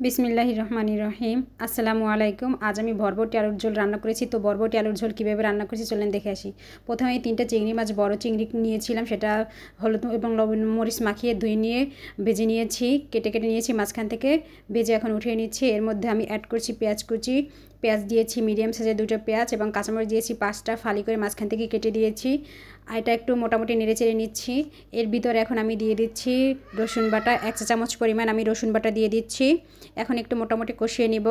বিসমিল্লাহির রহমানির রহিম। আসসালামু আলাইকুম। আজ আমি বরবটি আলুর ঝোল রান্না করেছি। তো বরবটি আলুর ঝোল কীভাবে রান্না করেছি চলেন দেখে আসি। প্রথমে আমি 3টা চিংড়ি মাছ, বড় চিংড়ি নিয়েছিলাম, সেটা হলুদ এবং লবণ মরিচ মাখিয়ে ধুয়ে নিয়ে ভেজে নিয়েছি, কেটে কেটে নিয়েছি মাঝখান থেকে, ভেজে এখন উঠিয়ে নিচ্ছি। এর মধ্যে আমি অ্যাড করছি পেঁয়াজ কুচি। পেঁয়াজ দিয়েছি মিডিয়াম সাইজের 2টা পেঁয়াজ, এবং কাঁচামরিচ দিয়েছি 5টা, ফালি করে মাঝখান থেকে কেটে দিয়েছি। আর এটা একটু মোটামুটি নেড়ে চেড়ে নিচ্ছি। এর ভিতরে এখন আমি দিয়ে দিচ্ছি রসুন বাটা, 1 চা চামচ পরিমাণ আমি রসুন বাটা দিয়ে দিচ্ছি। এখন একটু মোটামুটি কষিয়ে নিব।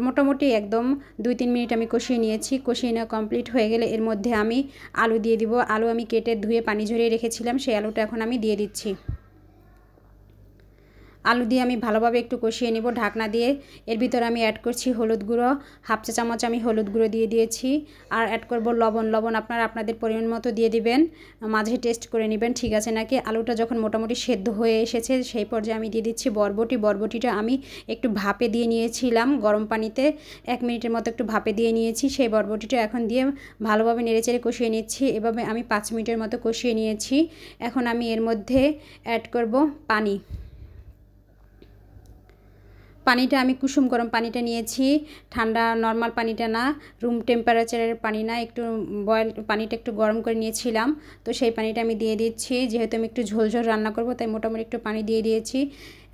মোটামুটি একদম 2-3 মিনিট আমি কষিয়ে নিয়েছি। কষিয়ে নেওয়া কমপ্লিট হয়ে গেলে এর মধ্যে আমি আলু দিয়ে দিব। আলু আমি কেটে ধুয়ে পানি ঝরিয়ে রেখেছিলাম, সেই আলুটা এখন আমি দিয়ে দিচ্ছি। আলু দিয়ে আমি ভালোভাবে একটু কষিয়ে নিব ঢাকনা দিয়ে। এর ভিতরে আমি অ্যাড করছি হলুদ গুঁড়ো, 1/2 চা চামচ আমি হলুদ গুঁড়ো দিয়ে দিয়েছি। আর অ্যাড করব লবণ আপনারা আপনাদের পরিমাণ মতো দিয়ে দিবেন, মাঝে টেস্ট করে নেবেন ঠিক আছে নাকি। আলুটা যখন মোটামুটি সেদ্ধ হয়ে এসেছে সেই পর্যায়ে আমি দিয়ে দিচ্ছি বরবটিটা আমি একটু ভাপে দিয়ে নিয়েছিলাম গরম পানিতে, 1 মিনিটের মতো একটু ভাপে দিয়ে নিয়েছি। সেই বরবটিটা এখন দিয়ে ভালোভাবে নেড়েচেড়ে কষিয়ে নিচ্ছি। এভাবে আমি 5 মিনিটের মতো কষিয়ে নিয়েছি। এখন আমি এর মধ্যে অ্যাড করব পানি। পানিটা আমি কুসুম গরম পানিটা নিয়েছি, ঠান্ডা নর্মাল পানিটা না, রুম টেম্পারেচারের পানি না, একটু বয়েল পানিটা একটু গরম করে নিয়েছিলাম। তো সেই পানিটা আমি দিয়ে দিচ্ছি, যেহেতু আমি একটু ঝোল রান্না করব তাই মোটামুটি একটু পানি দিয়ে দিয়েছি।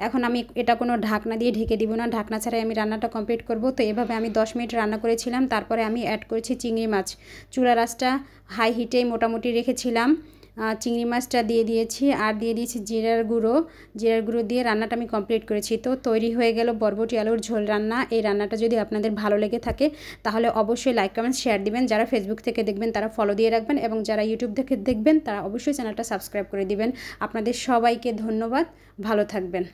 এখন আমি এটা কোনো ঢাকনা দিয়ে ঢেকে দিব না, ঢাকনা ছাড়াই আমি রান্নাটা কমপ্লিট করব। তো এভাবে আমি 10 মিনিট রান্না করেছিলাম। তারপরে আমি অ্যাড করেছি চিংড়ি মাছ। চুলার আঁচটা হাই হিটেই মোটামুটি রেখেছিলাম। চিংড়ি মাছটা দিয়ে দিয়েছি, আর দিয়ে দিয়েছি জিরার গুঁড়ো দিয়ে রান্নাটা আমি কমপ্লিট করেছি। তো তৈরি হয়ে গেল বরবটি আলুর ঝোল রান্না। এই রান্নাটা যদি আপনাদের ভালো লেগে থাকে তাহলে অবশ্যই লাইক কমেন্ট শেয়ার দিবেন। যারা ফেসবুক থেকে দেখবেন তারা ফলো দিয়ে রাখবেন, এবং যারা ইউটিউব থেকে দেখবেন তারা অবশ্যই চ্যানেলটা সাবস্ক্রাইব করে দিবেন। আপনাদের সবাইকে ধন্যবাদ, ভালো থাকবেন।